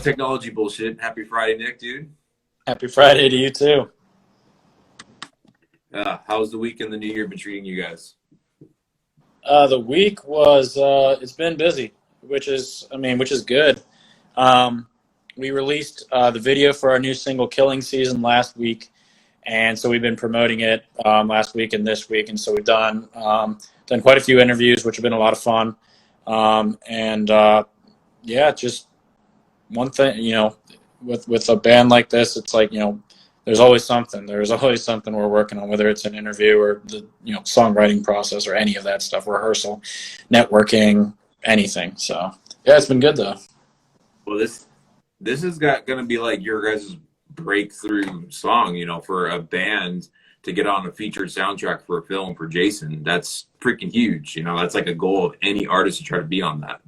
technology bullshit. Happy Friday, Nick, dude. Happy Friday to you too. How's the week and the new year been treating you guys? The week was it's been busy, which is good. We released the video for our new single "Killing Season" last week, and so we've been promoting it last week and this week, and so we've done quite a few interviews, which have been a lot of fun. Yeah, just one thing, with a band like this, it's like, there's always something. There's always something we're working on, whether it's an interview or the songwriting process or any of that stuff, rehearsal, networking, anything. So yeah, it's been good though. Well, this is going to be like your guys' breakthrough song, for a band to get on a featured soundtrack for a film for Jason. That's freaking huge. That's like a goal of any artist to try to be on that.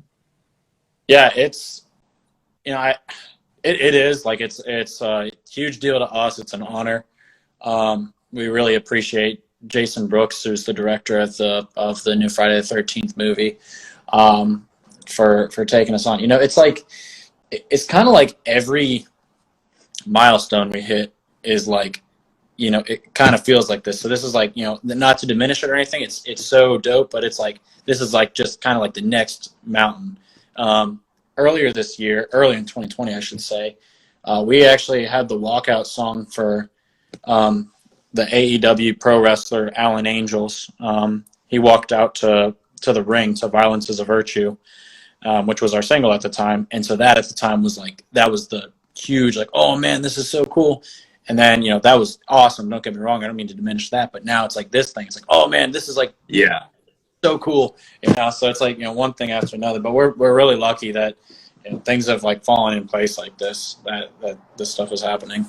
Yeah, it's it is like it's a huge deal to us. It's an honor. We really appreciate Jason Brooks, who's the director of the new Friday the 13th movie, for taking us on. It's kind of like every milestone we hit is like, it kind of feels like this. So this is like, not to diminish it or anything. It's so dope, but it's like this is like just kind of like the next mountain. Earlier this year, early in 2020, I should say, we actually had the walkout song for the AEW pro wrestler Alan Angels. He walked out to the ring to "Violence is a Virtue," which was our single at the time. And so that at the time was like, that was the huge, like, oh man, this is so cool. And then, that was awesome. Don't get me wrong. I don't mean to diminish that, but now it's like this thing. It's like, oh man, this is like, yeah, so cool. So it's like, one thing after another, but we're really lucky that things have like fallen in place like this, that this stuff is happening.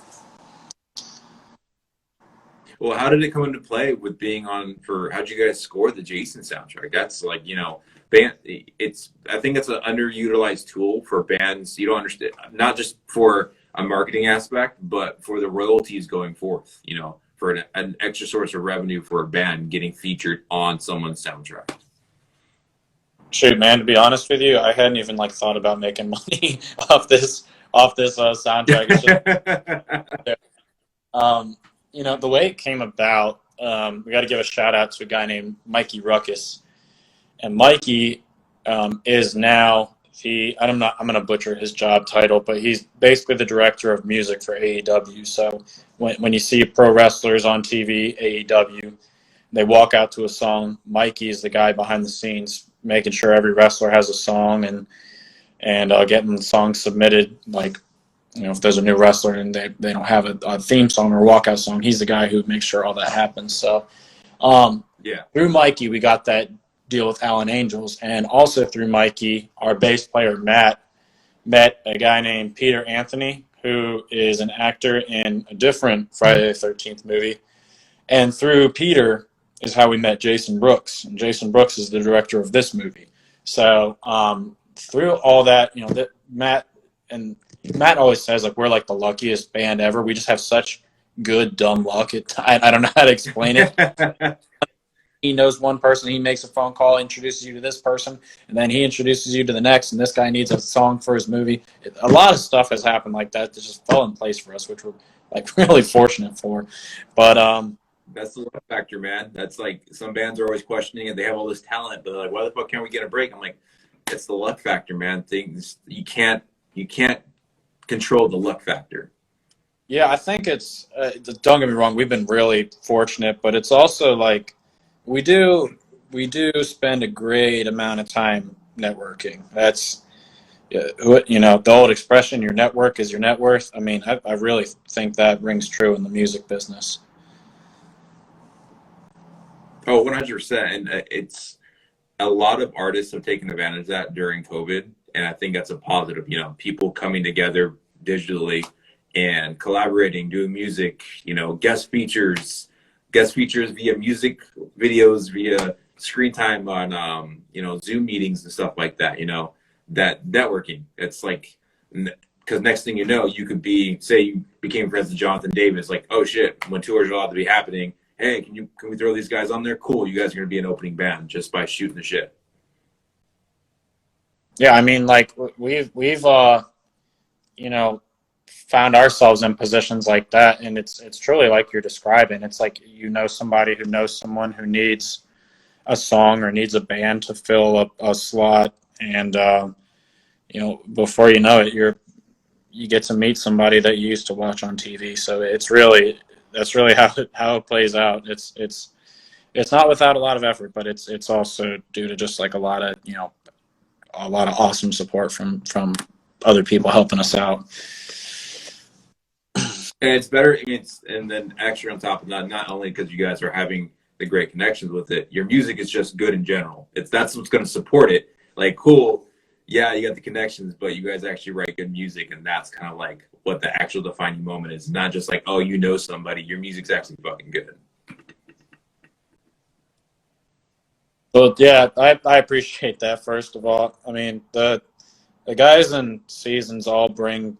Well, how did it come into play with being on how'd you guys score the Jason soundtrack? That's like, band, I think it's an underutilized tool for bands. You don't understand, not just for a marketing aspect, but for the royalties going forth, for an extra source of revenue for a band getting featured on someone's soundtrack. Shoot, man, to be honest with you, I hadn't even like thought about making money off this soundtrack. It's just, the way it came about, we got to give a shout out to a guy named Mikey Ruckus, and Mikey is now I'm going to butcher his job title, but he's basically the director of music for AEW. So when you see pro wrestlers on TV, AEW, they walk out to a song, Mikey is the guy behind the scenes making sure every wrestler has a song and getting the song submitted. Like, if there's a new wrestler and they don't have a theme song or a walkout song, he's the guy who makes sure all that happens. So through Mikey, we got that deal with Alan Angels, and also through Mikey, our bass player Matt met a guy named Peter Anthony, who is an actor in a different Friday the 13th movie. And through Peter is how we met Jason Brooks, and Jason Brooks is the director of this movie. So through all that, that Matt always says, like, we're like the luckiest band ever. We just have such good dumb luck. I don't know how to explain it. He knows one person, he makes a phone call, introduces you to this person, and then he introduces you to the next, and this guy needs a song for his movie. A lot of stuff has happened like that that just fell in place for us, which we're like really fortunate for. But that's the luck factor, man. That's like, some bands are always questioning it. They have all this talent, but they're like, why the fuck can't we get a break? I'm like, it's the luck factor, man. Things you can't control the luck factor. Yeah, I think it's don't get me wrong, we've been really fortunate, but it's also like we do spend a great amount of time networking. That's the old expression, your network is your net worth. I mean, I really think that rings true in the music business. Oh, 100%. And it's a lot of artists have taken advantage of that during COVID. And I think that's a positive, people coming together digitally and collaborating, doing music, guest features via music videos, via screen time on, Zoom meetings and stuff like that, that networking. It's like, because next thing you know, you could say you became friends with Jonathan Davis, like, oh shit, when tours are allowed to be happening, hey, can we throw these guys on there? Cool, you guys are going to be an opening band just by shooting the shit. Yeah, I mean, like we've you know, found ourselves in positions like that, and it's truly like you're describing. It's like, you know, somebody who knows someone who needs a song or needs a band to fill a slot, and you know, before you know it, you get to meet somebody that you used to watch on TV. So it's really, that's really how it plays out. It's not without a lot of effort, but it's also due to just like a lot of, you know, a lot of awesome support from other people helping us out. And it's better. I mean, and then extra on top of that, not only because you guys are having the great connections with it, your music is just good in general. That's what's going to support it. Like, cool, yeah, you got the connections, but you guys actually write good music, and that's kind of like what the actual defining moment is. Not just like, oh, you know somebody. Your music's actually fucking good. Well, yeah, I appreciate that. First of all, I mean, the guys in seasons all bring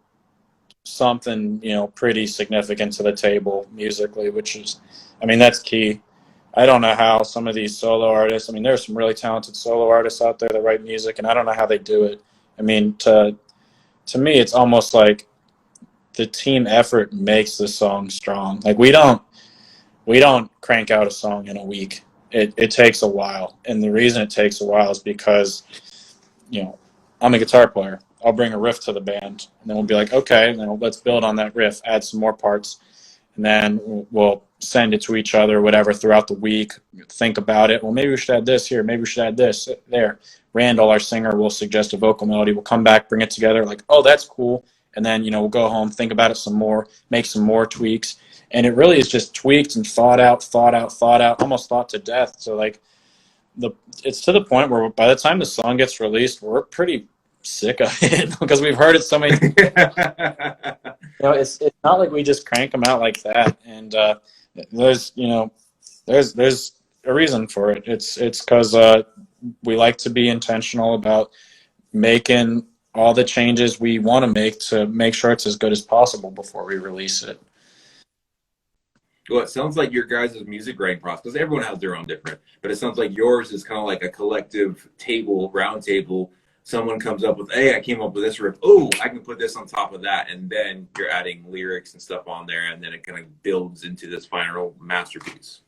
something, you know, pretty significant to the table musically, which is, I mean, that's key. I don't know how some of these solo artists, I mean, there's some really talented solo artists out there that write music, and I don't know how they do it. I mean, to me, it's almost like the team effort makes the song strong. Like, we don't crank out a song in a week. It takes a while, and the reason it takes a while is because, you know, I'm a guitar player. I'll bring a riff to the band, and then we'll be like, okay, then let's build on that riff, add some more parts, and then we'll send it to each other, whatever, throughout the week. Think about it. Well, maybe we should add this here. Maybe we should add this there. Randall, our singer, will suggest a vocal melody. We'll come back, bring it together, like, oh, that's cool. And then, you know, we'll go home, think about it some more, make some more tweaks. And it really is just tweaked and thought out, almost thought to death. So, like, it's to the point where by the time the song gets released, we're pretty sick of it because we've heard it so many times. You know, it's not like we just crank them out like that. And there's, you know, there's a reason for it. It's because we like to be intentional about making all the changes we want to make sure it's as good as possible before we release it. Well, it sounds like your guys' music writing process, because everyone has their own different, but it sounds like yours is kind of like a collective table, round table. Someone comes up with, hey, I came up with this riff. Oh, I can put this on top of that. And then you're adding lyrics and stuff on there, and then it kind of builds into this final masterpiece.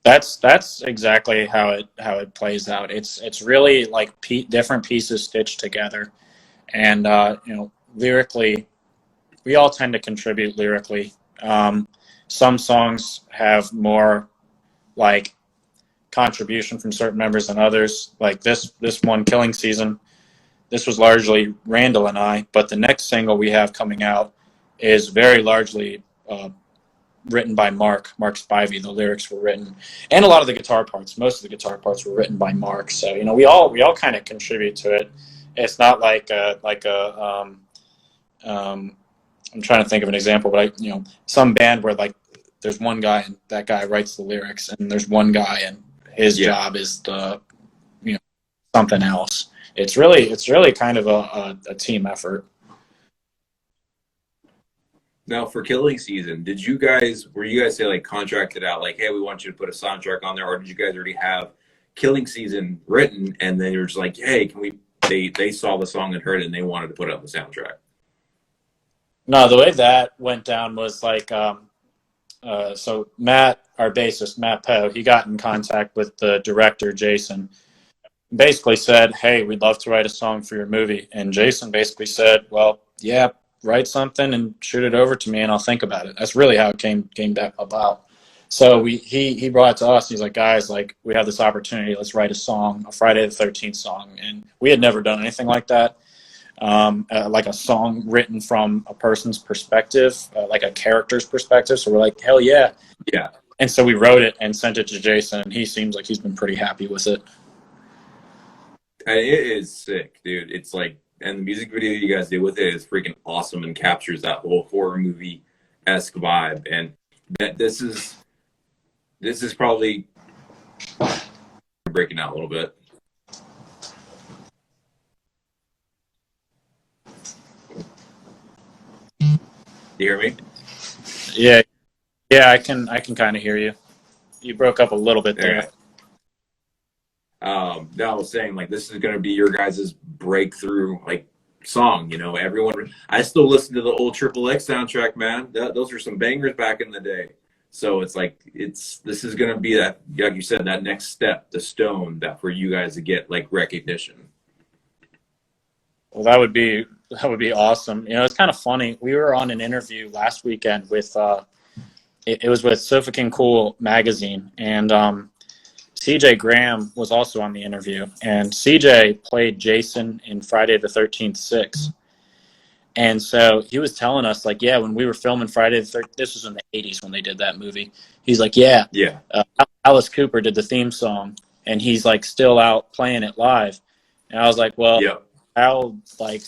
That's exactly how it plays out. It's really like different pieces stitched together, and you know, lyrically, we all tend to contribute lyrically. Some songs have more like contribution from certain members than others. Like this one, Killing Season, this was largely Randall and I, but the next single we have coming out is very largely written by Mark Spivey. The lyrics were written, and a lot of the guitar parts, most of the guitar parts were written by Mark. So, you know, we all kind of contribute to it. It's not like I'm trying to think of an example, but you know, some band where like there's one guy and that guy writes the lyrics, and there's one guy and his job is the, you know, something else. It's really kind of a team effort. Now, for Killing Season, were you guys say like contracted out, like, hey, we want you to put a soundtrack on there, or did you guys already have Killing Season written, and then you're just like, hey, can we? They saw the song and heard it, and they wanted to put it on the soundtrack. No, the way that went down was like, so Matt, our bassist, Matt Poe, he got in contact with the director, Jason, basically said, hey, we'd love to write a song for your movie. And Jason basically said, well, yeah, write something and shoot it over to me and I'll think about it. That's really how it came about. So he brought it to us. He's like, guys, like, we have this opportunity. Let's write a song, a Friday the 13th song. And we had never done anything like that. Like a song written from a person's perspective, like a character's perspective. So we're like, hell yeah. Yeah. And so we wrote it and sent it to Jason, and he seems like he's been pretty happy with it. And it is sick, dude. It's like, and the music video you guys did with it is freaking awesome and captures that whole horror movie-esque vibe. And that this is probably breaking out a little bit. Do you hear me? Yeah, I can kind of hear you. You broke up a little bit there. No, I was saying, like, this is going to be your guys' breakthrough, like, song. You know, everyone. I still listen to the old Triple X soundtrack, man. Those are some bangers back in the day. So it's like this is gonna be that, like you said, that next step, the stone that for you guys to get like recognition. Well, that would be awesome. You know, it's kind of funny. We were on an interview last weekend with it was with Sofa King Cool magazine, and CJ Graham was also on the interview, and CJ played Jason in Friday the 13th 6. And so he was telling us, like, yeah, when we were filming Friday the 13th, this was in the 80s when they did that movie. He's like, yeah, Yeah. Alice Cooper did the theme song, and he's like still out playing it live. And I was like, well, Yep. how like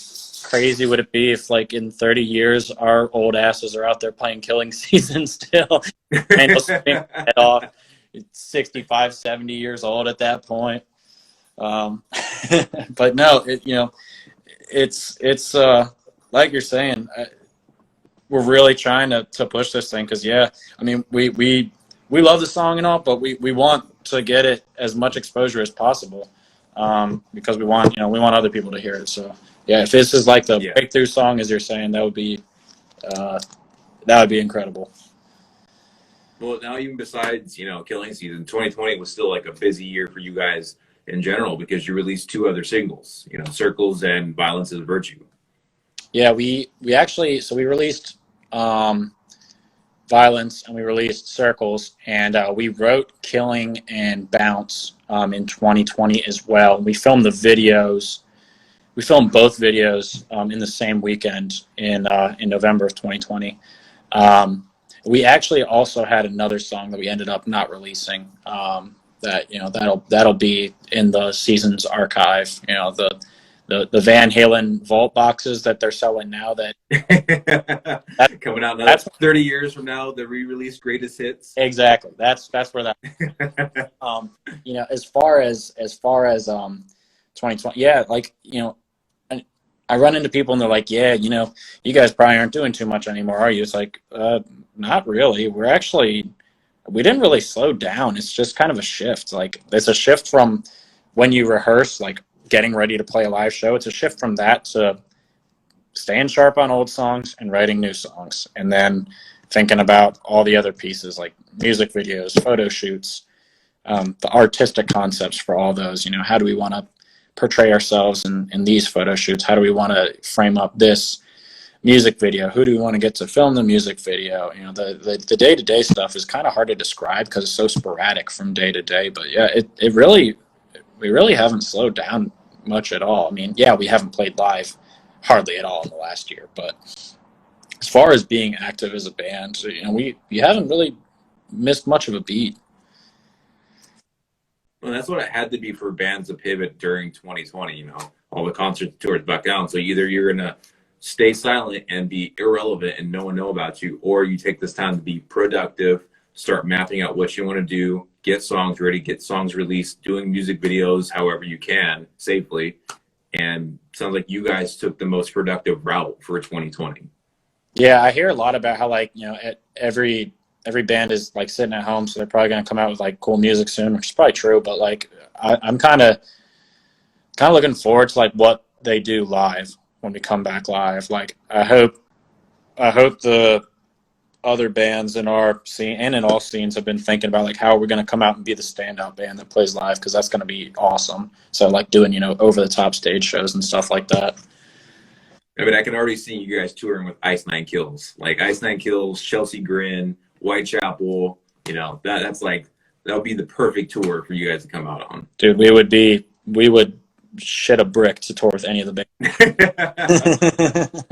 crazy would it be if like in 30 years our old asses are out there playing Killing Season still, and he'll spin it off. 65, 70 years old at that point. But no, it's like you're saying, we're really trying to push this thing because, yeah, I mean, we love the song and all, but we want to get it as much exposure as possible, because we want other people to hear it. So yeah, if this is like the breakthrough song, as you're saying, that would be incredible. Well, now even besides, Killing Season, 2020 was still like a busy year for you guys in general because you released two other singles, Circles and Violence is a Virtue. Yeah, we released Violence and we released Circles, and we wrote Killing and Bounce in 2020 as well. We filmed the videos. We filmed both videos in the same weekend in November of 2020. We actually also had another song that we ended up not releasing. That'll be in the season's archive. The Van Halen vault boxes that they're selling now. That's coming out. That's 30 years from now. The re-released greatest hits. Exactly. That's where that. As far as 2020, yeah, like I run into people and they're like, yeah, you guys probably aren't doing too much anymore, are you? It's like, not really. We didn't really slow down. It's just kind of a shift. Like, it's a shift from when you rehearse, like getting ready to play a live show. It's a shift from that to staying sharp on old songs and writing new songs. And then thinking about all the other pieces like music videos, photo shoots, the artistic concepts for all those. How do we want to portray ourselves in these photo shoots? How do we want to frame up this music video? Who do we want to get to film the music video? The day-to-day stuff is kind of hard to describe because it's so sporadic from day to day. But yeah, we really haven't slowed down much at all. I mean, yeah, we haven't played live hardly at all in the last year, but as far as being active as a band, we haven't really missed much of a beat. Well, that's what it had to be for bands to pivot during 2020, all the concert tours back down. So either you're going to stay silent and be irrelevant and no one know about you, or you take this time to be productive, start mapping out what you want to do, get songs ready, get songs released, doing music videos however you can safely. And sounds like you guys took the most productive route for 2020. Yeah, I hear a lot about how every band is like sitting at home, so they're probably going to come out with like cool music soon, which is probably true. But like, I'm kind of looking forward to like what they do live when we come back live. Like, I hope the other bands in our scene and in all scenes have been thinking about like how we're going to come out and be the standout band that plays live, because that's going to be awesome. So like doing over the top stage shows and stuff like that. I mean, I can already see you guys touring with Ice Nine Kills, like Ice Nine Kills, Chelsea Grin, Whitechapel. That's like, that'll be the perfect tour for you guys to come out on. Dude, we would shit a brick to tour with any of the bands.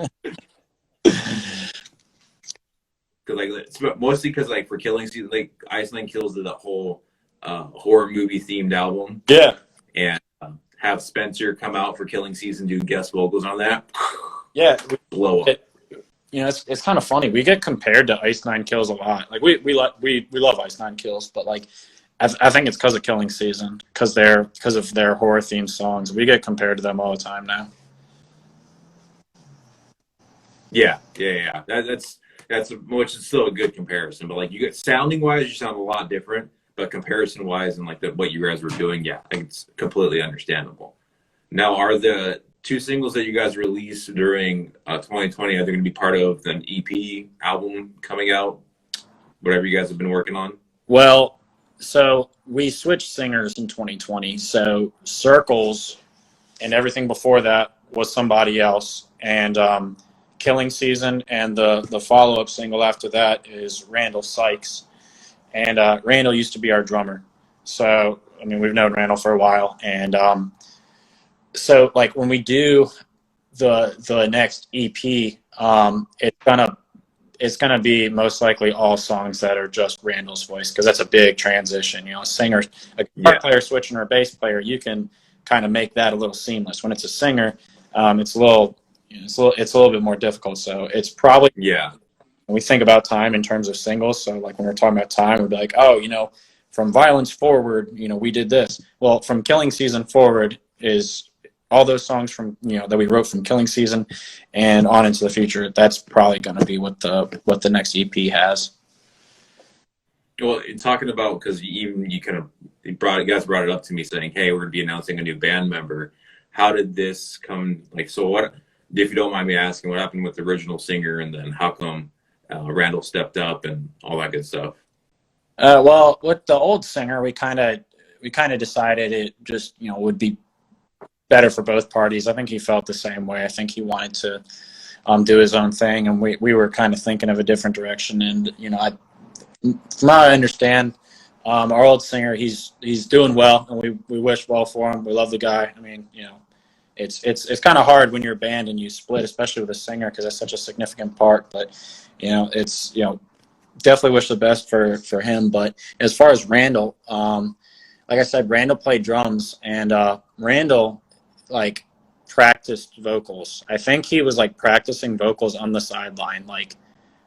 Mostly because like for Killing Season, like Ice Nine Kills did the whole horror movie themed album. Yeah, and have Spencer come out for Killing Season, do guest vocals on that. Yeah, blow up. It's kind of funny. We get compared to Ice Nine Kills a lot. Like we love Ice Nine Kills, but like I think it's because of Killing Season, because of their horror themed songs. We get compared to them all the time now. Yeah. That's which is still a good comparison. But like, you get sounding wise, you sound a lot different. But comparison wise and like what you guys were doing, yeah, I think it's completely understandable. Now, are the two singles that you guys released during 2020, are they going to be part of an EP album coming out? Whatever you guys have been working on? Well, so we switched singers in 2020. So Circles and everything before that was somebody else. And Killing Season and the follow-up single after that is Randall Sykes. And Randall used to be our drummer. So, I mean, we've known Randall for a while. And so, like, when we do the next EP, it's gonna be most likely all songs that are just Randall's voice, because that's a big transition. You know, a singer, a guitar player switching or a bass player, you can kind of make that a little seamless. When it's a singer, it's a little bit more difficult. So it's probably when we think about time in terms of singles. So like when we're talking about time, we'd be like, oh, you know, from Violence forward, you know, we did this. Well, from Killing Season forward is all those songs from, you know, that we wrote from Killing Season and on into the future. That's probably going to be what the next EP has. Well, in talking about, because you guys brought it up to me saying, hey, we're going to be announcing a new band member. How did this come? Like, so what, if you don't mind me asking, what happened with the original singer, and then how come Randall stepped up and all that good stuff? Well, with the old singer, we kind of decided it just, you know, would be better for both parties. I think he felt the same way. I think he wanted to do his own thing, and we were kind of thinking of a different direction. And you know, from what I understand, our old singer, he's doing well, and we wish well for him. We love the guy. I mean, you know, it's kind of hard when you're a band and you split, especially with a singer, because that's such a significant part. But you know, it's, you know, definitely wish the best for him. But as far as Randall, like I said, Randall played drums, and Randall like practiced vocals. I think he was like practicing vocals on the sideline, like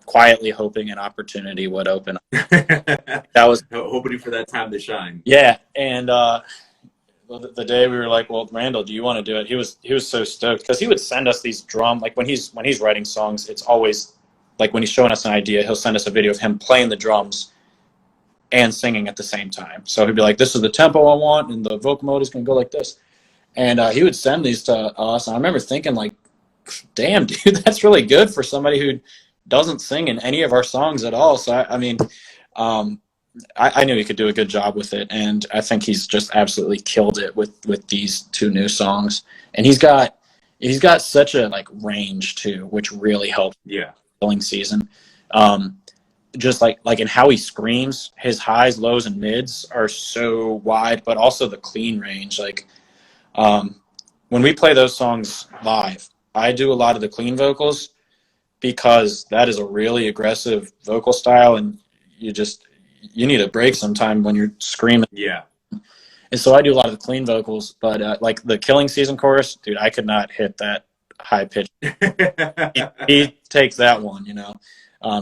quietly hoping an opportunity would open up. That was hoping for that time to shine. Yeah. And the day we were like, well, Randall, do you want to do it? He was so stoked, because he would send us these like when he's writing songs, it's always like when he's showing us an idea, he'll send us a video of him playing the drums and singing at the same time. So he'd be like, this is the tempo I want, and the vocal mode is going to go like this. And he would send these to us. And I remember thinking, like, damn, dude, that's really good for somebody who doesn't sing in any of our songs at all. So, I mean, I knew he could do a good job with it. And I think he's just absolutely killed it with these two new songs. And he's got such a, like, range, too, which really helped. Yeah. Killing Season. Just like in how he screams, his highs, lows, and mids are so wide, but also the clean range. Like, when we play those songs live, I do a lot of the clean vocals, because that is a really aggressive vocal style, and you need a break sometime when you're screaming. Yeah. And so I do a lot of the clean vocals, but like the Killing Season chorus, dude, I could not hit that high pitch. he takes that one, you know.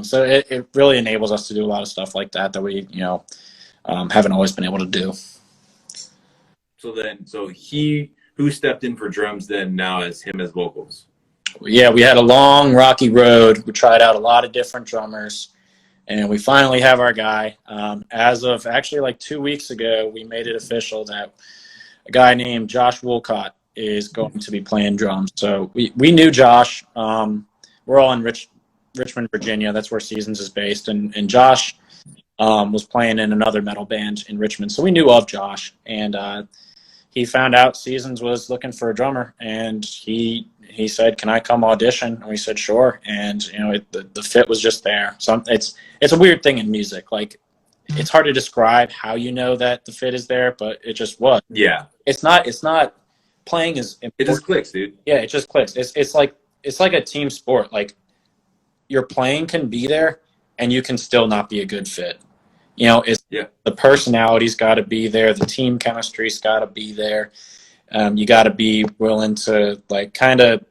So it really enables us to do a lot of stuff like that we, you know, haven't always been able to do. So who stepped in for drums then now as him as vocals? Yeah, we had a long, rocky road. We tried out a lot of different drummers, and we finally have our guy. As of actually like 2 weeks ago, we made it official that a guy named Josh Woolcott is going to be playing drums. So we knew Josh. We're all in Richmond, Virginia. That's where Seasons is based. And Josh was playing in another metal band in Richmond. So we knew of Josh. And he found out Seasons was looking for a drummer. And he said, can I come audition? And we said, sure. And, you know, the fit was just there. So it's a weird thing in music. Like, it's hard to describe how you know that the fit is there, but it just was. Yeah. It's not playing is important. It just clicks, dude. Yeah, it just clicks. It's like a team sport. Like, your playing can be there and you can still not be a good fit. You know, the personality's got to be there. The team chemistry's got to be there. You got to be willing to, like, kind of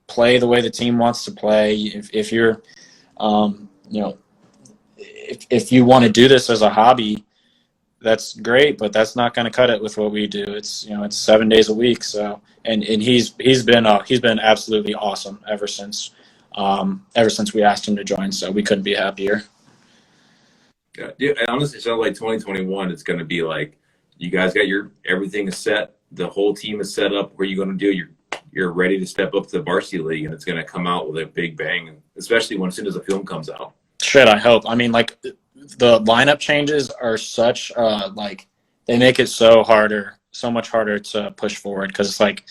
play the way the team wants to play. If you're, you know, if you want to do this as a hobby, that's great, but that's not going to cut it with what we do. It's, you know, it's 7 days a week. So, and he's been absolutely awesome ever since we asked him to join. So we couldn't be happier. Yeah, dude, and honestly, it sounds like 2021. It's going to be like, you guys got everything is set. The whole team is set up. What are you going to do? You're you're ready to step up to the varsity league, and it's going to come out with a big bang, especially as soon as the film comes out. Shit, I hope. I mean, like, the lineup changes are such like, they make it so much harder to push forward, because it's like,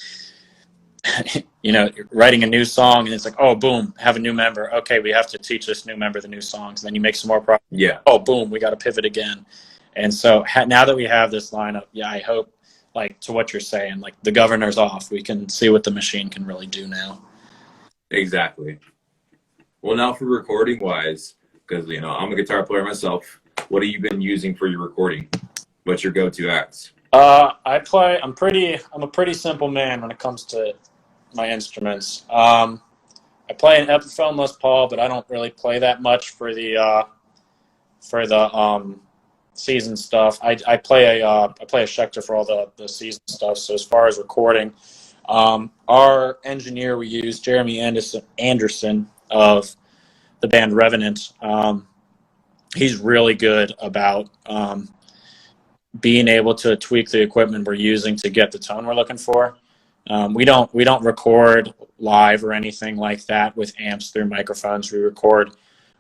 you know, you're writing a new song and it's like, oh, boom, have a new member. Okay, we have to teach this new member the new songs. And then you make some more progress. Yeah. Oh, boom, we got to pivot again. And so now that we have this lineup, yeah, I hope, like, to what you're saying, like, the governor's off. We can see what the machine can really do now. Exactly. Well, now for recording wise, because, you know, I'm a guitar player myself. What have you been using for your recording? What's your go-to acts? I'm a pretty simple man when it comes to my instruments. I play an Epiphone Les Paul, but I don't really play that much for the season stuff. I play a Schecter for all the season stuff. So as far as recording, our engineer we use, Jeremy Anderson of the band Revenant, he's really good about being able to tweak the equipment we're using to get the tone we're looking for. We don't record live or anything like that with amps through microphones. We record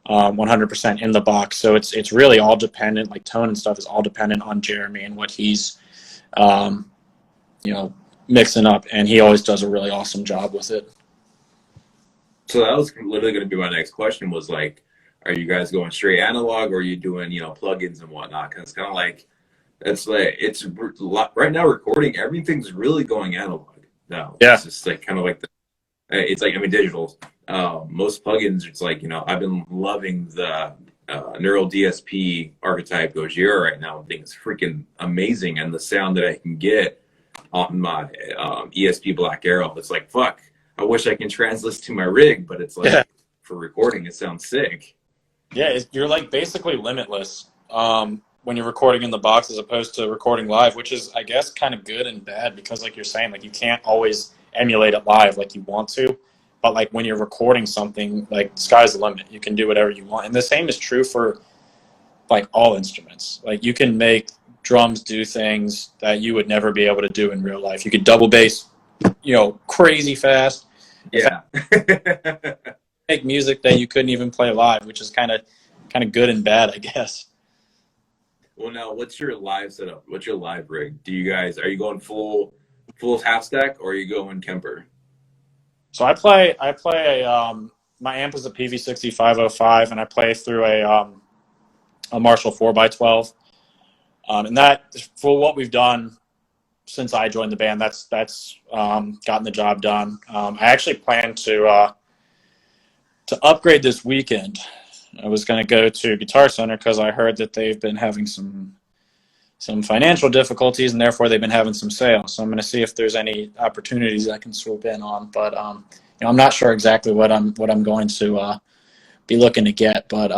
100% in the box. So it's really all dependent, like tone and stuff is all dependent on Jeremy and what he's mixing up, and he always does a really awesome job with it. So that was literally going to be my next question, was like, are you guys going straight analog, or are you doing, you know, plugins and whatnot? Because it's kind of like, it's right now recording, everything's really going analog now. Yeah. It's just like kind of like it's like, I mean, digital. Most plugins, it's like, you know, I've been loving the Neural DSP archetype Gojira right now. I think it's freaking amazing, and the sound that I can get on my ESP Black Arrow, it's like, fuck, I wish I can translate to my rig, but it's like, for recording, it sounds sick. Yeah, you're like basically limitless when you're recording in the box as opposed to recording live, which is, I guess, kind of good and bad, because like you're saying, like, you can't always emulate it live like you want to, but like when you're recording something, like, the sky's the limit. You can do whatever you want, and the same is true for like all instruments. Like, you can make drums do things that you would never be able to do in real life. You could double bass, you know, crazy fast. Yeah. Make music that you couldn't even play live, which is kind of good and bad, I guess. Well, now, what's your live setup? What's your live rig? Are you going full half stack, or are you going Kemper? So I play my amp is a PV6505, and I play through a Marshall 4x12. And that, for what we've done since I joined the band, that's gotten the job done. I actually plan to upgrade this weekend. I was going to go to Guitar Center because I heard that they've been having some financial difficulties, and therefore they've been having some sales. So I'm going to see if there's any opportunities I can swoop in on. But you know, I'm not sure exactly what I'm going to be looking to get. But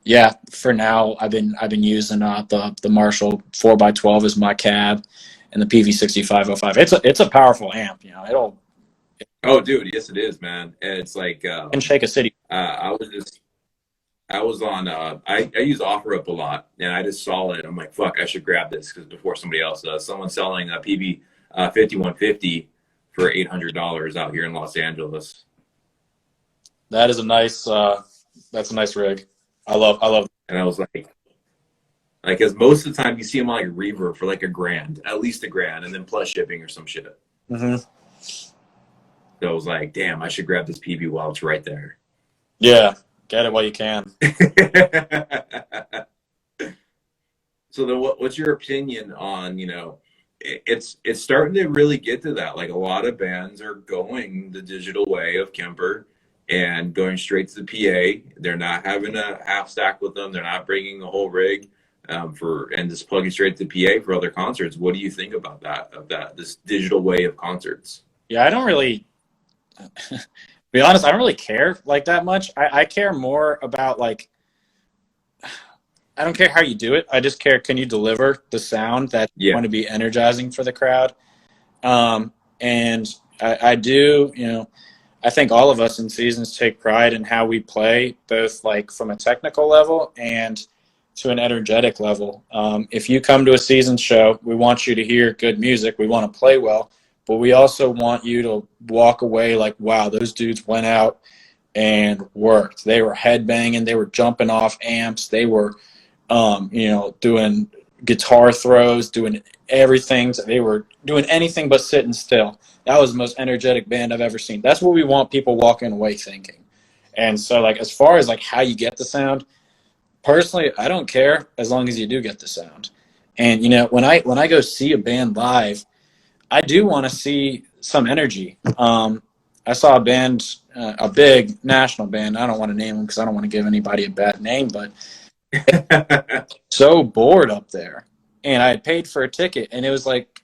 yeah, for now I've been using the Marshall 4x12 as my cab, and the PV6505. It's a powerful amp. You know, Oh, dude, yes, it is, man. And it's like, can shake a city. I was on, I use OfferUp a lot, and I just saw it. I'm like, fuck, I should grab this, because before somebody else does. Someone's selling a PV 5150 for $800 out here in Los Angeles. That is that's a nice rig. I love. And I was like, because most of the time you see them on like Reverb for like $1,000, at least $1,000, and then plus shipping or some shit. Mm-hmm. So I was like, damn, I should grab this PV while it's right there. Yeah, get it while you can. So then what's your opinion on, you know, it's starting to really get to that. Like, a lot of bands are going the digital way of Kemper and going straight to the PA. They're not having a half stack with them. They're not bringing a whole rig and just plugging straight to the PA for other concerts. What do you think about this digital way of concerts? Yeah, I don't really, to be honest, I don't really care like that much. I care more about, like, I don't care how you do it. I just care, can you deliver the sound that's going to be energizing for the crowd? And I do, you know, I think all of us in Seasons take pride in how we play, both like from a technical level and to an energetic level. If you come to a Seasons show, we want you to hear good music. We want to play well, but we also want you to walk away like, wow, those dudes went out and worked. They were headbanging. They were jumping off amps. They were, doing guitar throws, doing everything. They were doing anything but sitting still. That was the most energetic band I've ever seen. That's what we want people walking away thinking. And so, like, as far as like how you get the sound, personally, I don't care as long as you do get the sound. And when I go see a band live, I do want to see some energy. I saw a band, a big national band. I don't want to name them because I don't want to give anybody a bad name, but so bored up there. And I had paid for a ticket, and it was like,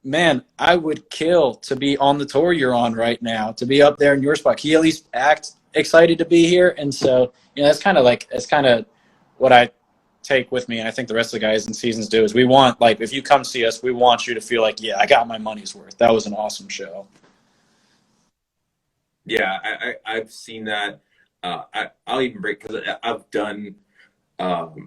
man, I would kill to be on the tour you're on right now, to be up there in your spot. Can you at least act excited to be here? And so, that's kind of what I take with me, and I think the rest of the guys in Seasons do, is we want, like, if you come see us, we want you to feel like, yeah, I got my money's worth. That was an awesome show. Yeah, I've seen that. I'll even break, because I've done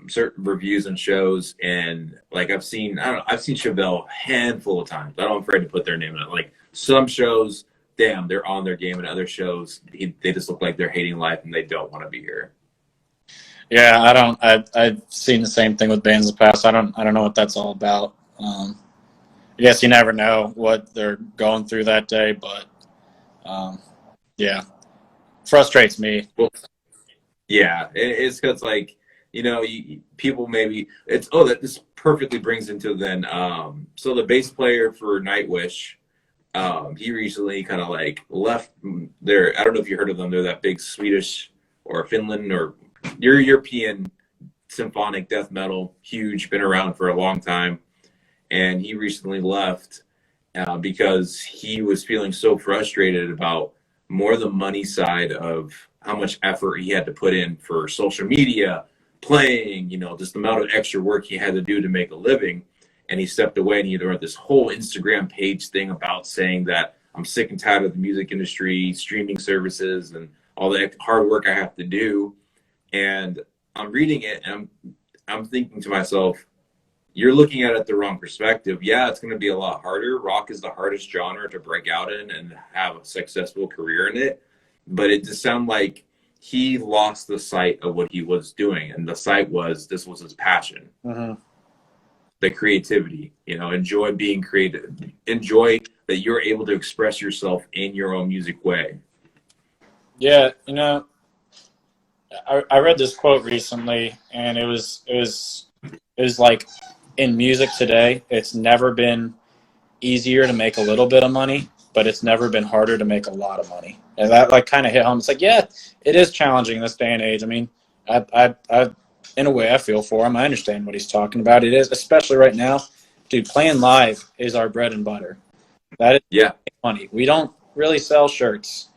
certain reviews and shows, and like I've seen Chevelle a handful of times. I'm afraid to put their name in it. Like, some shows, damn, they're on their game, and other shows, they just look like they're hating life and they don't want to be here. Yeah, I've seen the same thing with bands in the past. I don't know what that's all about. I guess you never know what they're going through that day, but yeah, frustrates me. Well, yeah, it's because, like, people maybe that this perfectly brings into then. So the bass player for Nightwish, he recently kind of like left there. I don't know if you heard of them. They're that big Swedish or Finland or European symphonic death metal, huge, been around for a long time. And he recently left because he was feeling so frustrated about more the money side of how much effort he had to put in for social media, playing, just the amount of extra work he had to do to make a living. And he stepped away, and he wrote this whole Instagram page thing about saying that I'm sick and tired of the music industry, streaming services, and all the hard work I have to do. And I'm reading it, and I'm thinking to myself, you're looking at it the wrong perspective. Yeah, it's going to be a lot harder. Rock is the hardest genre to break out in and have a successful career in it. But it just sounded like he lost the sight of what he was doing. And the sight this was his passion. Mm-hmm. The creativity, enjoy being creative. Enjoy that you're able to express yourself in your own music way. Yeah, I read this quote recently, and it was like, in music today, it's never been easier to make a little bit of money, but it's never been harder to make a lot of money. And that, like, kind of hit home. It's like, yeah, it is challenging in this day and age. I mean, I in a way, I feel for him. I understand what he's talking about. It is, especially right now, dude, playing live is our bread and butter. That is money. We don't really sell shirts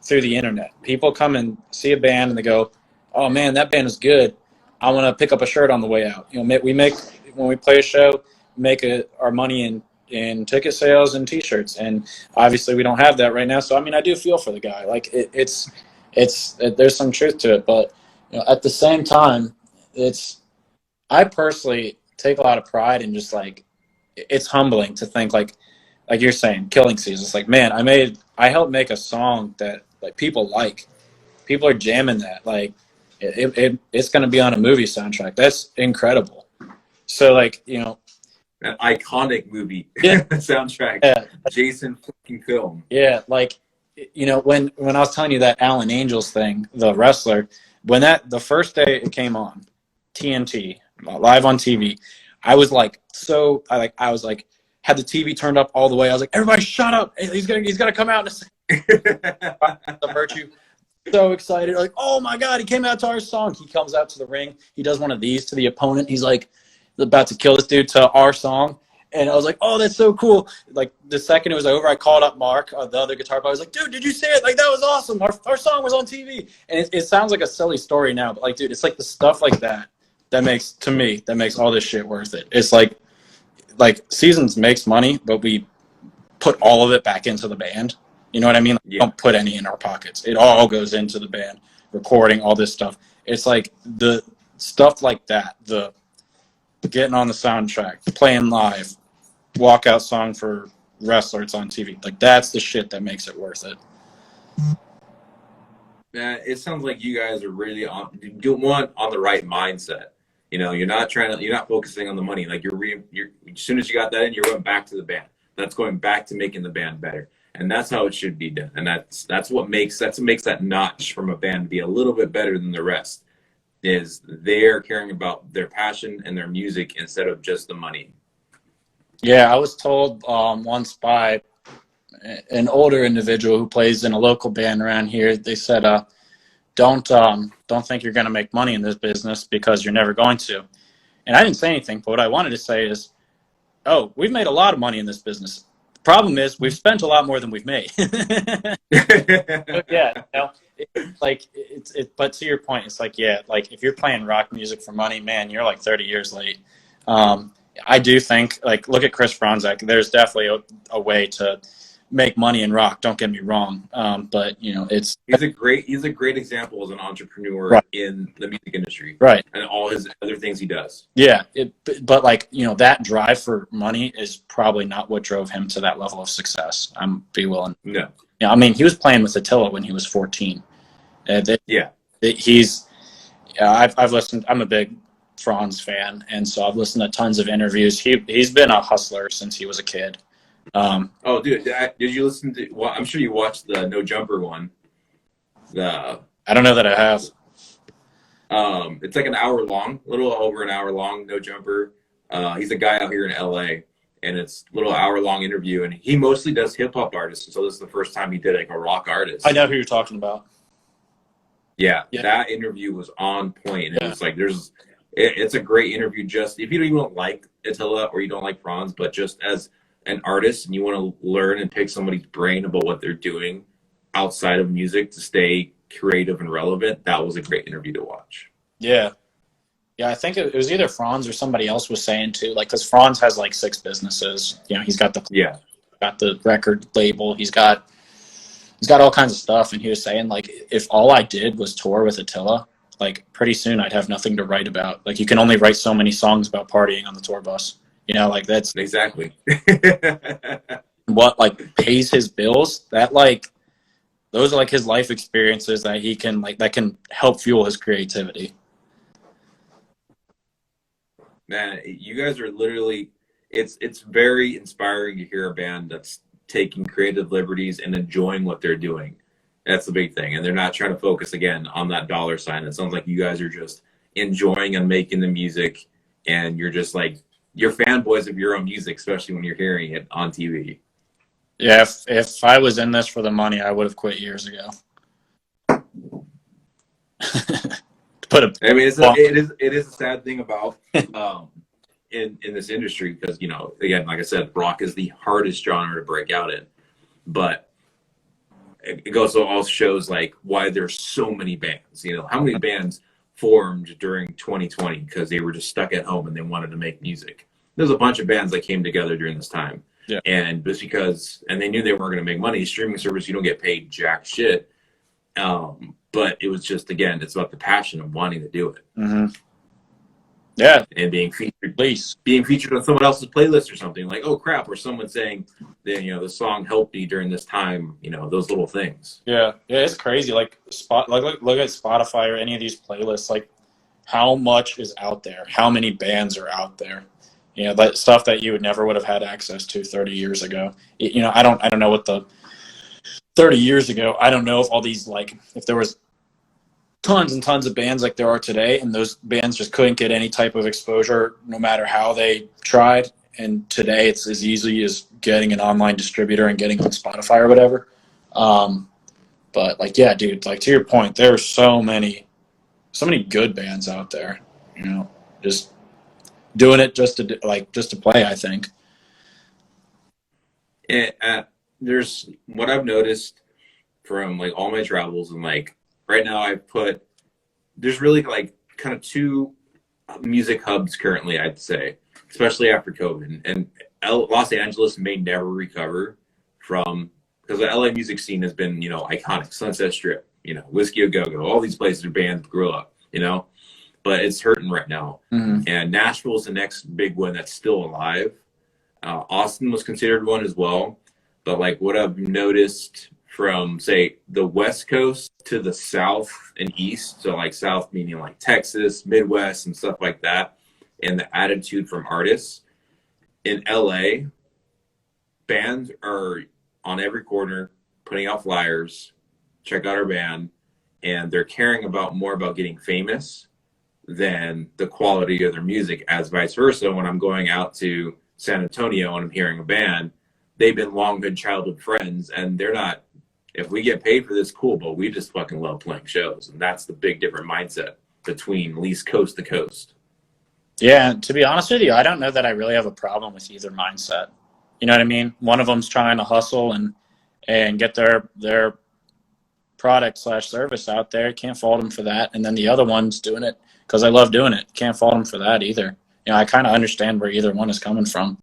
through the internet. People come and see a band and they go, oh man, that band is good. I want to pick up a shirt on the way out. We make, when we play a show, make our money in ticket sales and t-shirts. And obviously we don't have that right now. So, I mean, I do feel for the guy. Like, it's there's some truth to it, but at the same time, I personally take a lot of pride in just, like, it's humbling to think, like you're saying, Killing Season. It's like, man, I helped make a song that, like, people are jamming that. Like, it's going to be on a movie soundtrack. That's incredible. So, like, an iconic movie soundtrack. Yeah. Jason fucking film. Yeah, like, when I was telling you that Alan Angels thing, the wrestler, when the first day it came on TNT, live on TV, I was like, I was like, had the TV turned up all the way. I was like, everybody shut up. He's gonna come out and the Virtue. So excited, like, oh my God, he came out to our song. He comes out to the ring. He does one of these to the opponent. He's like about to kill this dude to our song. And I was like, oh, that's so cool. Like, the second it was over, I called up Mark, the other guitar player. I was like, dude, did you see it? Like, that was awesome. Our song was on TV. And it sounds like a silly story now, but, like, dude, it's like the stuff like that makes all this shit worth it. It's like Seasons makes money, but we put all of it back into the band. You know what I mean? We don't put any in our pockets. It all goes into the band, recording, all this stuff. It's like the stuff like that, the getting on the soundtrack, playing live, walkout song for wrestler that's on TV. Like, that's the shit that makes it worth it. It sounds like you guys are really on the right mindset. You know, you're not focusing on the money. Like you're as soon as you got that in, you're going back to the band. That's going back to making the band better. And that's how it should be done. And that's what makes that notch from a band be a little bit better than the rest, is they're caring about their passion and their music instead of just the money. Yeah, I was told once by an older individual who plays in a local band around here. They said, don't think you're going to make money in this business, because you're never going to. And I didn't say anything, but what I wanted to say is, oh, we've made a lot of money in this business. The problem is we've spent a lot more than we've made. Yeah, but to your point, it's like, yeah, like if you're playing rock music for money, man, you're like 30 years late. I do think, like, look at Chris Franzek. There's definitely a way to make money in rock. Don't get me wrong. But you know, he's a great example as an entrepreneur, right, in the music industry, right, and all his other things he does. Yeah, but like, you know, that drive for money is probably not what drove him to that level of success. Be willing. No. Yeah, I mean, he was playing with Attila when he was 14. I've listened. I'm a big Franz fan, and so I've listened to tons of interviews. He's been a hustler since he was a kid. Oh, dude, did you listen to? Well, I'm sure you watched the No Jumper one. I don't know that I have. It's like an hour long, a little over an hour long. No Jumper. He's a guy out here in LA, and it's a little hour-long interview, and he mostly does hip-hop artists, so this is the first time he did like a rock artist. I know who you're talking about. Yeah, that interview was on point. It was like, it's a great interview. Just if you don't like Attila or you don't like Franz, but just as an artist and you want to learn and pick somebody's brain about what they're doing outside of music to stay creative and relevant, that was a great interview to watch. Yeah. Yeah, I think it was either Franz or somebody else was saying too, like, because Franz has like 6 businesses. You know, he's got the record label, he's got all kinds of stuff, and he was saying, like, if all I did was tour with Attila, like, pretty soon I'd have nothing to write about. Like, you can only write so many songs about partying on the tour bus. You know, like, that's exactly what, like, pays his bills. That, like, those are like his life experiences that he can, like, that can help fuel his creativity. Man, you guys are literally, it's very inspiring to hear a band that's taking creative liberties and enjoying what they're doing. That's the big thing. And they're not trying to focus, again, on that dollar sign. It sounds like you guys are just enjoying and making the music, and you're just like, you're fanboys of your own music, especially when you're hearing it on TV. Yeah, if I was in this for the money, I would have quit years ago. I mean, it is a sad thing about in this industry, because, you know, again, like I said, rock is the hardest genre to break out in, but it also shows like why there's so many bands. You know, how many bands formed during 2020 because they were just stuck at home and they wanted to make music. There's a bunch of bands that came together during this time, and just because, and they knew they weren't going to make money. Streaming service, you don't get paid jack shit. But it was just, again, it's about the passion of wanting to do it. Mm-hmm. Yeah. And being featured on someone else's playlist or something, like, oh crap, or someone saying that, you know, the song helped me during this time, you know, those little things. Yeah, it's crazy. Like, look at Spotify or any of these playlists, like, how much is out there? How many bands are out there? You know, that stuff that you would have had access to 30 years ago. You know, I don't know what the 30 years ago, I don't know if all these, like, if there was tons and tons of bands like there are today, and those bands just couldn't get any type of exposure no matter how they tried. And today it's as easy as getting an online distributor and getting on Spotify or whatever. But like, yeah, dude, like, to your point, there are so many good bands out there, you know, just doing it just to play, I think. There's what I've noticed from like all my travels, and like right now there's really like kind of 2 music hubs currently, I'd say, especially after COVID. And Los Angeles may never recover from, because the LA music scene has been, you know, iconic. Sunset Strip, you know, Whiskey A Go Go, all these places where bands grew up, you know, but it's hurting right now. Mm-hmm. And Nashville's the next big one that's still alive. Austin was considered one as well. But like what I've noticed from say the West Coast to the South and East, so like South meaning like Texas, Midwest, and stuff like that, and the attitude from artists in LA, bands are on every corner putting out flyers, check out our band, and they're caring about more about getting famous than the quality of their music, as vice versa. When I'm going out to San Antonio and I'm hearing a band, they've been long good childhood friends, and they're not, if we get paid for this, cool, but we just fucking love playing shows. And that's the big different mindset between at least coast to coast. Yeah, to be honest with you, I don't know that I really have a problem with either mindset. You know what I mean? One of them's trying to hustle and get their product / service out there. Can't fault them for that. And then the other one's doing it because I love doing it. Can't fault them for that either. You know, I kind of understand where either one is coming from.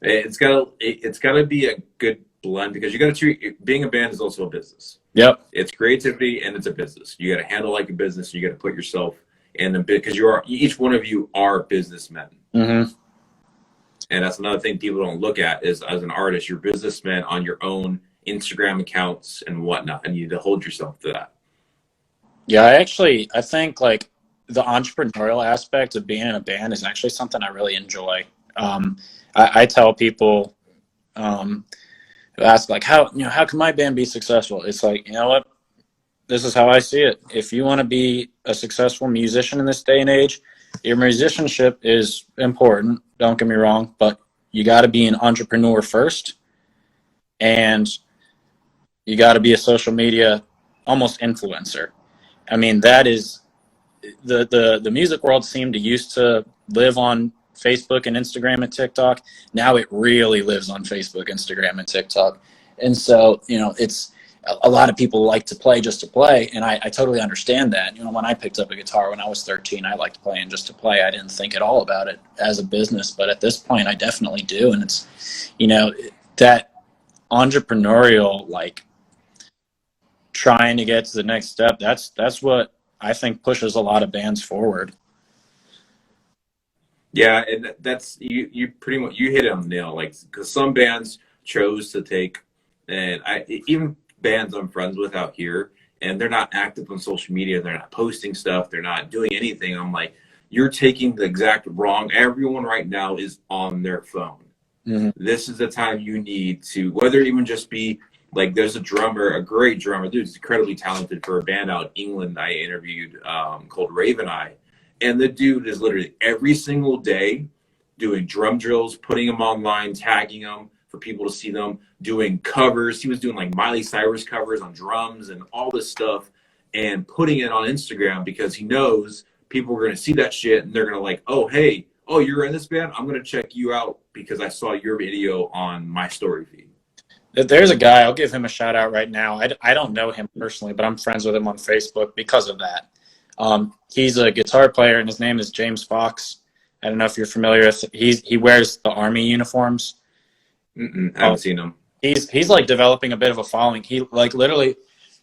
It's gotta be a good blend, because you gotta treat, being a band is also a business. Yep. It's creativity and it's a business. You gotta handle like a business. You gotta put yourself in a bit, because each one of you are businessmen. Mm-hmm. And that's another thing people don't look at is, as an artist, you're businessmen on your own Instagram accounts and whatnot, and you need to hold yourself to that. Yeah, I think like the entrepreneurial aspect of being in a band is actually something I really enjoy. I tell people who ask like, how can my band be successful? It's like, you know what? This is how I see it. If you want to be a successful musician in this day and age, your musicianship is important. Don't get me wrong, but you got to be an entrepreneur first, and you got to be a social media almost influencer. I mean, that is the music world seemed to used to live on Facebook and Instagram and TikTok. Now it really lives on Facebook, Instagram, and TikTok. And so, you know, it's a lot of people like to play just to play, and I totally understand that. You know, when I picked up a guitar when I was 13, I liked playing just to play. I didn't think at all about it as a business, but at this point, I definitely do. And it's, you know, that entrepreneurial, like, trying to get to the next step, that's what I think pushes a lot of bands forward. Yeah, and that's you pretty much, you hit it on the nail. Like, because some bands chose to take, and even bands I'm friends with out here, and they're not active on social media, they're not posting stuff, they're not doing anything. I'm like, you're taking the exact wrong. Everyone right now is on their phone. Mm-hmm. This is the time you need to, whether it even just be like, there's a drummer, a great drummer, dude, he's incredibly talented, for a band out in England I interviewed called Raven Eye. And the dude is literally every single day doing drum drills, putting them online, tagging them for people to see them, doing covers. He was doing like Miley Cyrus covers on drums and all this stuff, and putting it on Instagram, because he knows people are going to see that shit and they're going to like, oh, hey, oh, you're in this band? I'm going to check you out because I saw your video on my story feed. There's a guy, I'll give him a shout out right now. I don't know him personally, but I'm friends with him on Facebook because of that. He's a guitar player, and his name is James Fox. I don't know if you're familiar with. He wears the Army uniforms. I haven't seen him. He's like developing a bit of a following. He like literally,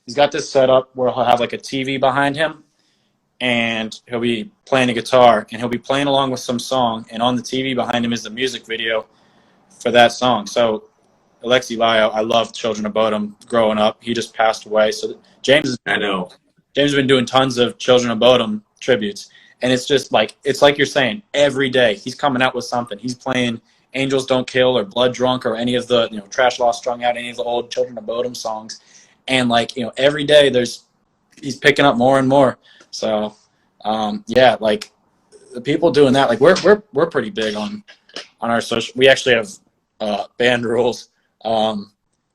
he's got this setup where he'll have like a TV behind him, and he'll be playing a guitar, and he'll be playing along with some song, and on the TV behind him is the music video for that song. So Alexi Lio, I loved Children of Bodom growing up. He just passed away. So James has been doing tons of Children of Bodom tributes. And it's just like, it's like you're saying, every day he's coming out with something. He's playing Angels Don't Kill or Blood Drunk or any of the, you know, Trash Law Strung Out, any of the old Children of Bodom songs. And like, you know, every day he's picking up more and more. So, yeah, like the people doing that, like we're pretty big on our social. We actually have band rules.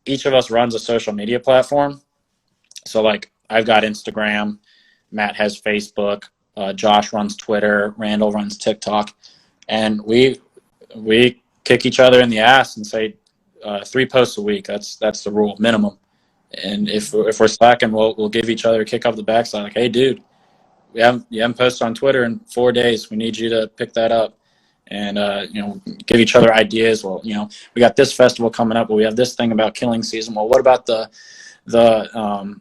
Each of us runs a social media platform. So like I've got Instagram, Matt has Facebook, Josh runs Twitter, Randall runs TikTok, and we kick each other in the ass and say 3 posts a week. That's the rule minimum. And if we're slacking, we'll give each other a kick up the backside. Like, hey, dude, you haven't posted on Twitter in 4 days. We need you to pick that up. And, you know, give each other ideas. Well, you know, we got this festival coming up, but we have this thing about killing season. Well, what about the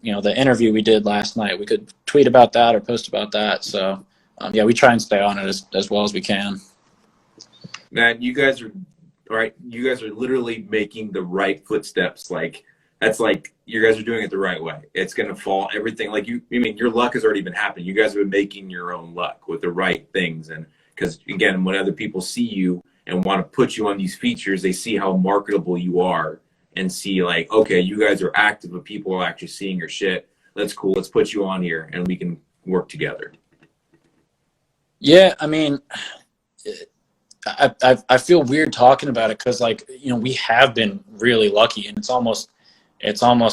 you know, the interview we did last night? We could tweet about that or post about that. So, yeah, we try and stay on it as well as we can. Man, you guys are all right. You guys are literally making the right footsteps. Like that's like you guys are doing it the right way. It's gonna fall everything. Like I mean, your luck has already been happening. You guys have been making your own luck with the right things, and because again, when other people see you and want to put you on these features, they see how marketable you are and see like, okay, you guys are active, but people are actually seeing your shit. That's cool. Let's put you on here, and we can work together. Yeah, I mean, I feel weird talking about it because, like, you know, we have been really lucky, and it's almost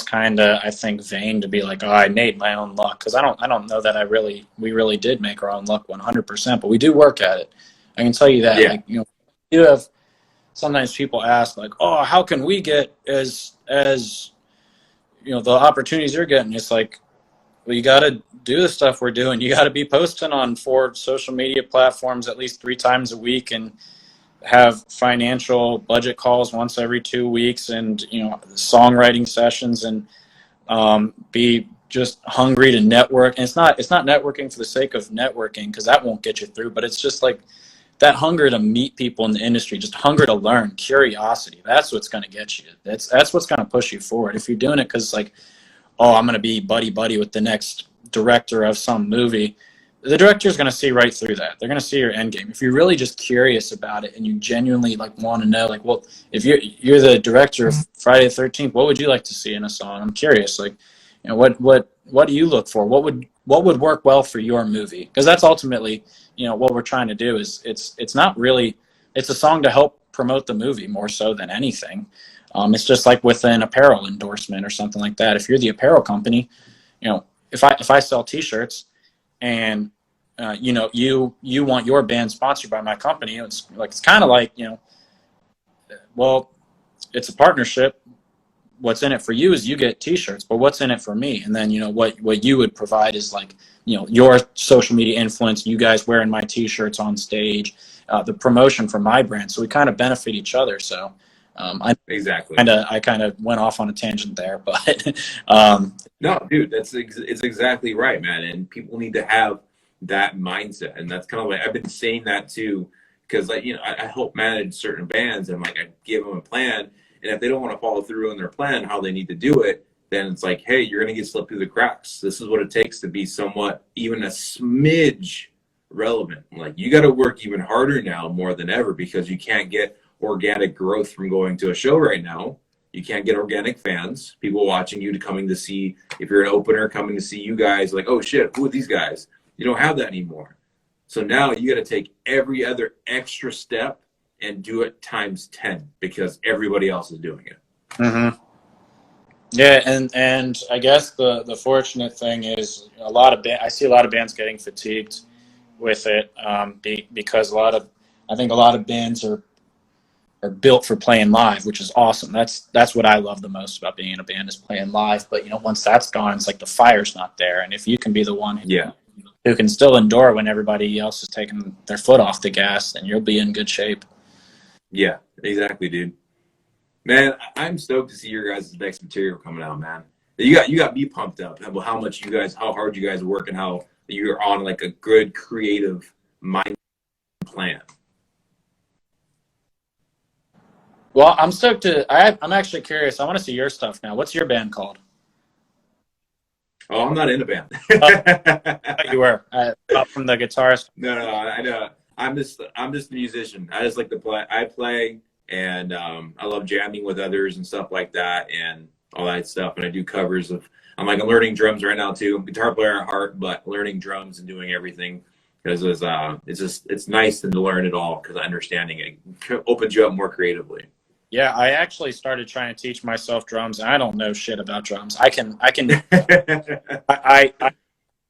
kind of, I think, vain to be like, oh, I made my own luck, because I don't know that we really did make our own luck 100%, but we do work at it. I can tell you that. Yeah. Like, you know, you have sometimes people ask like, oh, how can we get as you know the opportunities you're getting? It's like, well, you got to do the stuff we're doing. You got to be posting on 4 social media platforms at least 3 times a week, and have financial budget calls once every 2 weeks, and you know, songwriting sessions, and be just hungry to network. And it's not networking for the sake of networking, because that won't get you through, but it's just like that hunger to meet people in the industry, just hunger to learn, curiosity. That's what's going to get you. That's what's going to push you forward. If you're doing it because like, oh, I'm going to be buddy with the next director of some movie, the director's going to see right through that. They're going to see your end game. If you're really just curious about it and you genuinely like want to know, like, well, if you're the director of Friday the 13th, what would you like to see in a song? I'm curious, like, you know, what do you look for? What would work well for your movie? Because that's ultimately, you know, what we're trying to do is it's not really, it's a song to help promote the movie more so than anything. It's just like with an apparel endorsement or something like that. If you're the apparel company, you know, if I sell T-shirts and you know, you want your band sponsored by my company, it's kind of like, you know, well, it's a partnership. What's in it for you is you get T-shirts, but what's in it for me? And then, you know, what you would provide is like, you know, your social media influence, you guys wearing my T-shirts on stage, the promotion for my brand. So we kind of benefit each other. So Exactly. I kind of went off on a tangent there, but No, dude, it's exactly right, man. And people need to have that mindset, and that's kind of like I've been saying that too, because like you know I help manage certain bands, and like I give them a plan, and if they don't want to follow through on their plan, how they need to do it, then it's like, hey, you're gonna get slipped through the cracks. This is what it takes to be somewhat, even a smidge relevant. Like you got to work even harder now, more than ever, because you can't get organic growth from going to a show right now. You can't get organic fans, people watching you to coming to see, if you're an opener coming to see you guys, like, oh shit, who are these guys? You don't have that anymore. So now you got to take every other extra step and do it times 10 because everybody else is doing it. mm-hmm. Yeah, and I guess the fortunate thing is I see a lot of bands getting fatigued with it, because I think a lot of bands are built for playing live, which is awesome. That's what I love the most about being in a band, is playing live. But you know, once that's gone, it's like the fire's not there. And if you can be the one who can still endure when everybody else is taking their foot off the gas, then you'll be in good shape. Yeah, exactly, dude. Man, I'm stoked to see your guys' next material coming out, man. You got me pumped up. How hard you guys work, and how you're on like a good creative mind plan. Well, I'm stoked to. I'm actually curious. I want to see your stuff now. What's your band called? Oh, I'm not in a band. You were from the guitarist. No, I know. I'm just a musician. I just like to play. I play, and I love jamming with others and stuff like that, and all that stuff. And I do covers of. I'm learning drums right now too. I'm a guitar player at heart, but learning drums and doing everything because it's nice to learn it all, because understanding it opens you up more creatively. Yeah, I actually started trying to teach myself drums, and I don't know shit about drums. I can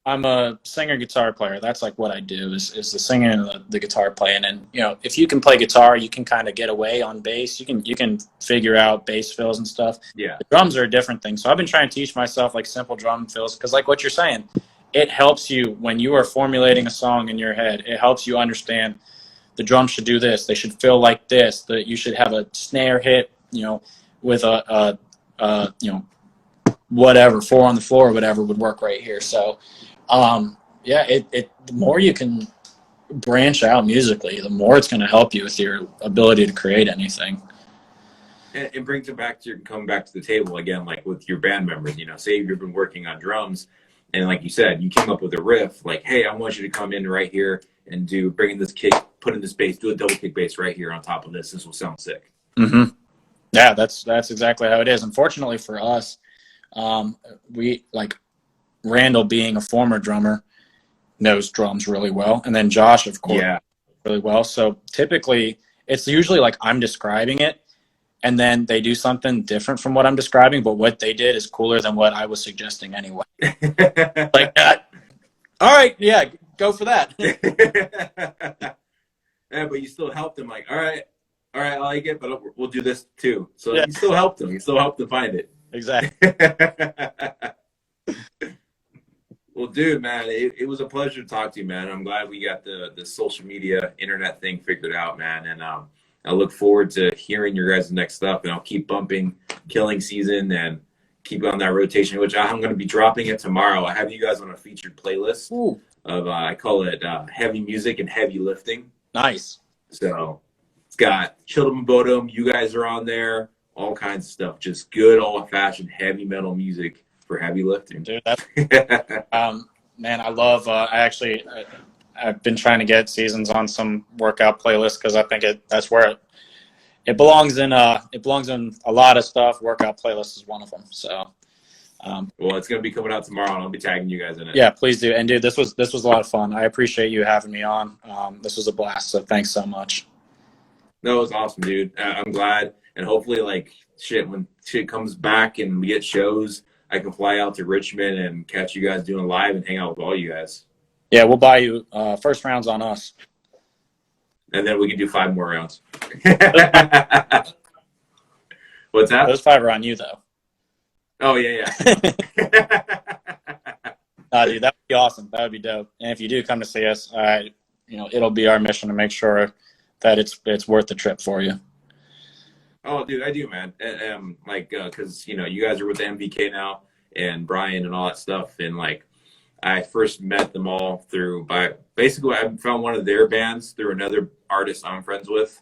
I'm a singer guitar player. That's like what I do is the singing and the guitar playing. And you know, if you can play guitar, you can kind of get away on bass. You can figure out bass fills and stuff. Yeah. The drums are a different thing. So I've been trying to teach myself like simple drum fills, because like what you're saying, it helps you when you are formulating a song in your head. It helps you understand the drums should do this. They should feel like this. That you should have a snare hit, you know, with a you know, whatever, 4 on the floor or whatever would work right here. So, yeah, the more you can branch out musically, the more it's going to help you with your ability to create anything. And it brings it back to coming back to the table again, like with your band members, say you've been working on drums and like you said, you came up with a riff like, hey, I want you to come in right here and bring in this kick, put in this bass, do a double kick bass right here on top of this. This will sound sick. Mm-hmm. Yeah, that's exactly how it is. Unfortunately for us, we like Randall being a former drummer knows drums really well. And then Josh, of course, really well. So typically it's usually like I'm describing it and then they do something different from what I'm describing, but what they did is cooler than what I was suggesting anyway. Like that. All right, yeah, go for that. Yeah, but you still helped them. Like, all right, I like it, but we'll do this too. So you still helped them. You still helped them find it. Exactly. Well, dude, man, it was a pleasure to talk to you, man. I'm glad we got the social media, internet thing figured out, man. And I look forward to hearing your guys' next stuff. And I'll keep bumping Killing Season and keep on that rotation, which I'm going to be dropping it tomorrow. I have you guys on a featured playlist of, I call it heavy music and heavy lifting. Nice. So it's got Children Bodum. You guys are on there. All kinds of stuff. Just good old-fashioned heavy metal music for heavy lifting. Dude, that's man, I love. I've been trying to get Seasons on some workout playlists because I think that's where it belongs in. It belongs in a lot of stuff. Workout playlist is one of them. So. Well, it's gonna be coming out tomorrow, and I'll be tagging you guys in it. Yeah, please do. And dude, this was a lot of fun. I appreciate you having me on. This was a blast. So thanks so much. No, it was awesome, dude. I'm glad, and hopefully, when shit comes back and we get shows, I can fly out to Richmond and catch you guys doing live and hang out with all you guys. Yeah, we'll buy you first rounds on us, and then we can do 5 more rounds. What's that? Those 5 are on you, though. Oh yeah. Dude, that would be awesome. That would be dope. And if you do come to see us, it'll be our mission to make sure that it's worth the trip for you. Oh, dude, I do, man. Because you guys are with the MVK now, and Brian and all that stuff, and I first met them all I found one of their bands through another artist I'm friends with.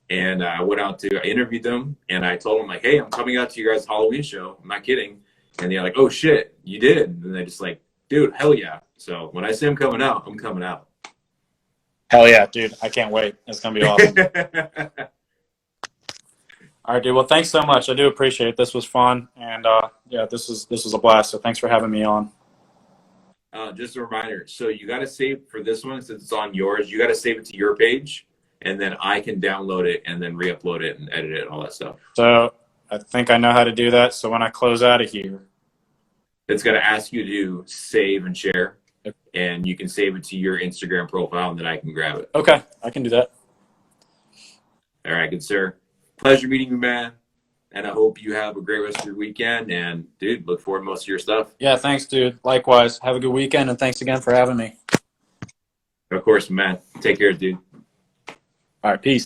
And I interviewed them, and I told them, hey, I'm coming out to you guys' Halloween show. I'm not kidding. And they're like, oh, shit, you did? And they're just like, dude, hell yeah. So when I say I'm coming out, I'm coming out. Hell yeah, dude. I can't wait. It's going to be awesome. All right, dude. Well, thanks so much. I do appreciate it. This was fun. And, this was a blast. So thanks for having me on. Just a reminder. So you got to save for this one, since it's on yours, you got to save it to your page. And then I can download it and then re-upload it and edit it and all that stuff. So I think I know how to do that. So when I close out of here, it's going to ask you to save and share. And you can save it to your Instagram profile, and then I can grab it. Okay, I can do that. All right, good sir. Pleasure meeting you, man. And I hope you have a great rest of your weekend. And, dude, look forward to most of your stuff. Yeah, thanks, dude. Likewise. Have a good weekend, and thanks again for having me. Of course, man. Take care, dude. All right, peace.